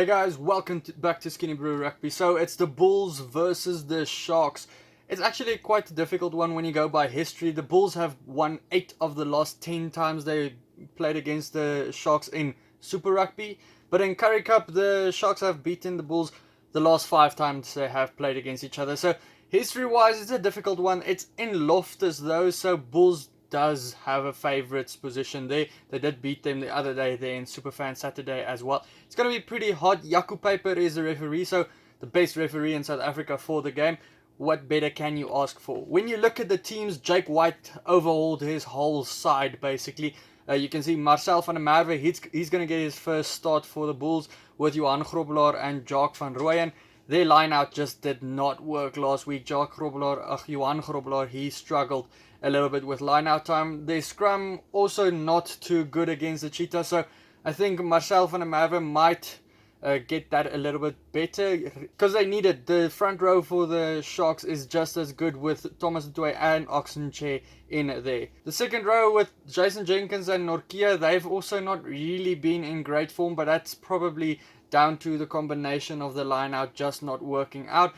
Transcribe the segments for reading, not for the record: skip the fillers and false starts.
Hey guys, welcome back to SkinnyBru Rugby. So it's the Bulls versus the Sharks. It's actually quite a difficult one when you go by history. The Bulls have won 8 of the last 10 times they played against the Sharks in Super Rugby. But in CAKEGRUB, the Sharks have beaten the Bulls the last 5 times they have played against each other. So history-wise, it's a difficult one. It's in Loftus though, so Bulls does have a favourites position there. They did beat them the other day there in Superfan Saturday as well. It's going to be pretty hot. Jaco Peyper is the referee, so the best referee in South Africa for the game. What better can you ask for? When you look at the teams, Jake White overhauled his whole side basically. You can see Marcel van der Merwe, he's going to get his first start for the Bulls with Johan Grobelaar and Jacques van Rooyen. Their line-out just did not work last week. Johan Grobelaar, he struggled a little bit with line-out time. Their scrum also not too good against the Cheetahs, so I think Marcel van der Merwe might get that a little bit better because they need it. The front row for the Sharks is just as good with Thomas du Toit and Oxenchair in there. The second row with Jason Jenkins and Nortje, they've also not really been in great form, but that's probably down to the combination of the line-out just not working out.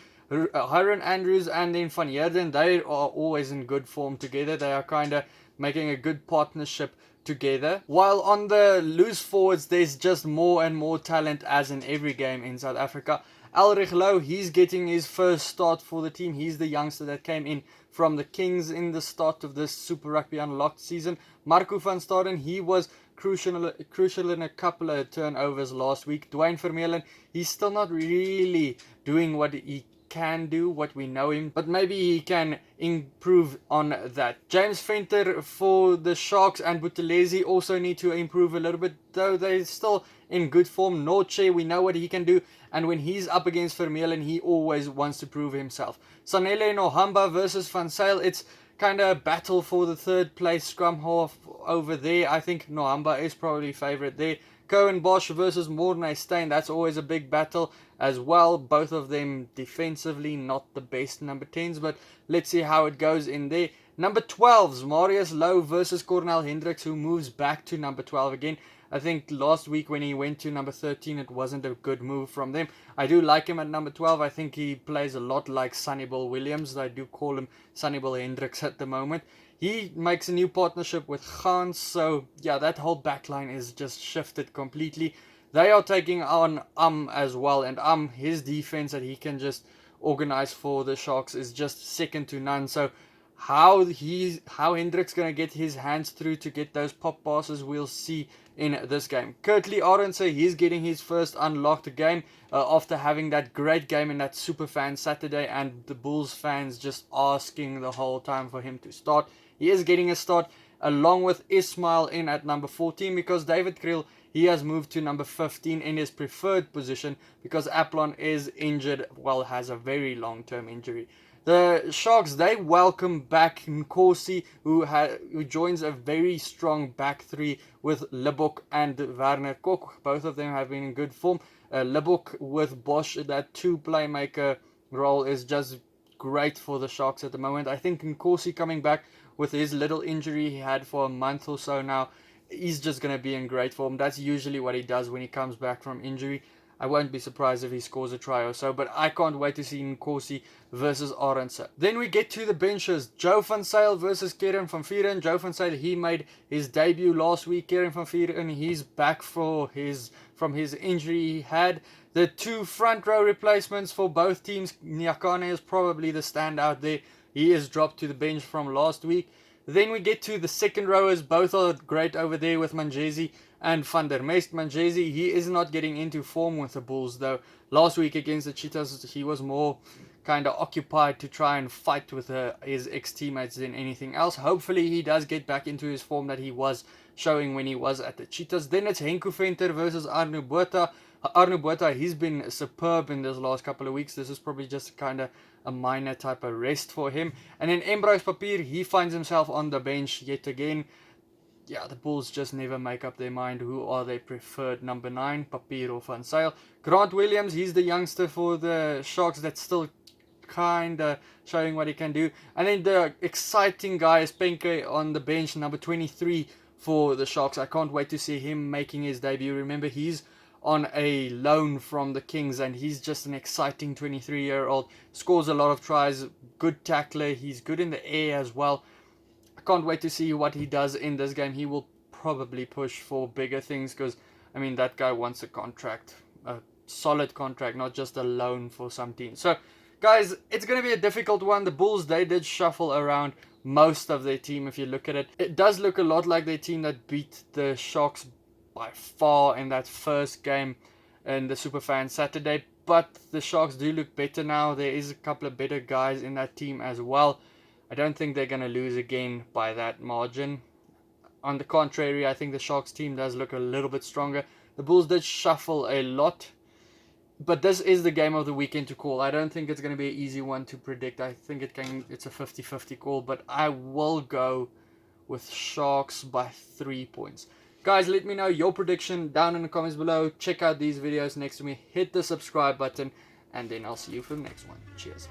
Hiron Andrews and then Van Heerden, they are always in good form together. They are kind of making a good partnership together. While on the loose forwards, there's just more and more talent as in every game in South Africa. Ulrich Louw, he's getting his first start for the team. He's the youngster that came in from the Kings in the start of this Super Rugby Unlocked season. Marco van Staden, he was crucial in a couple of turnovers last week. Dwayne Vermeulen, he's still not really doing what he can do, what we know him, but maybe he can improve on that. James Venter for the Sharks and Buthelezi also need to improve a little bit, though they're still in good form. Nortje, we know what he can do, and when he's up against Vermeulen, he always wants to prove himself. Sanele Nohamba versus Van Zyl, it's kind of a battle for the third place scrum half over there. I think Nohamba is probably favourite there. Cohen Bosch versus Mornay Steyn, that's always a big battle as well. Both of them defensively not the best number 10s, but let's see how it goes in there. Number 12s, Marius Louw versus Cornel Hendricks, who moves back to number 12 again. I think last week when he went to number 13, it wasn't a good move from them. I do like him at number 12. I think he plays a lot like Sunnyball Williams. I do call him Sunnyball Hendricks at the moment. He makes a new partnership with Gans, so yeah, that whole backline is just shifted completely. They are taking on as well, and his defense that he can just organize for the Sharks is just second to none. So how Hendricks gonna get his hands through to get those pop passes, we'll see in this game. Kurtley Arendse, he's getting his first unlocked game after having that great game in that Superfan Saturday, and the Bulls fans just asking the whole time for him to start. He is getting a start along with Ismail in at number 14 because David Kriel, he has moved to number 15 in his preferred position because Aplon is injured, well, has a very long-term injury. The Sharks, they welcome back Nkosi, who joins a very strong back three with Libbok and Werner Kok. Both of them have been in good form. Libbok with Bosch, that two playmaker role is just great for the Sharks at the moment. I think Nkosi coming back with his little injury he had for a month or so now, he's just going to be in great form. That's usually what he does when he comes back from injury. I won't be surprised if he scores a try or so, but I can't wait to see Nkosi versus Arendse. Then we get to the benches. Joe van Zyl versus Kieran van Vuuren. Joe van Zyl, he made his debut last week. Kieran van Vuuren, he's back from his injury he had. The two front row replacements for both teams. Nyakane is probably the standout there. He is dropped to the bench from last week. Then we get to the second rowers. Both are great over there with Manjesi and Van der Mest. Manjesi, he is not getting into form with the Bulls though. Last week against the Cheetahs, he was more kind of occupied to try and fight with his ex-teammates than anything else. Hopefully he does get back into his form that he was showing when he was at the Cheetahs. Then it's Henko Venter versus Arno Botha. Arno Botha, he's been superb in this last couple of weeks. This is probably just kind of a minor type of rest for him. And then Embrose Papier, he finds himself on the bench yet again. Yeah, the Bulls just never make up their mind who are their preferred number 9, Papier or Van Zyl. Grant Williams, he's the youngster for the Sharks that's still kind of showing what he can do. And then the exciting guy is Penke on the bench, number 23 for the Sharks. I can't wait to see him making his debut. Remember, he's on a loan from the Kings, and he's just an exciting 23-year-old. Scores a lot of tries, good tackler, he's good in the air as well. I can't wait to see what he does in this game. He will probably push for bigger things because, I mean, that guy wants a contract, a solid contract, not just a loan for some team. So, guys, it's going to be a difficult one. The Bulls, they did shuffle around most of their team if you look at it. It does look a lot like their team that beat the Sharks by far in that first game in the Superfan Saturday, but the Sharks do look better now. There is a couple of better guys in that team as well. I don't think they're going to lose again by that margin. On the contrary, I think the Sharks team does look a little bit stronger. The Bulls did shuffle a lot, but this is the game of the weekend to call. I don't think it's going to be an easy one to predict. I think it's a 50-50 call, but I will go with Sharks by 3 points. Guys, let me know your prediction down in the comments below. Check out these videos next to me. Hit the subscribe button. And then I'll see you for the next one. Cheers.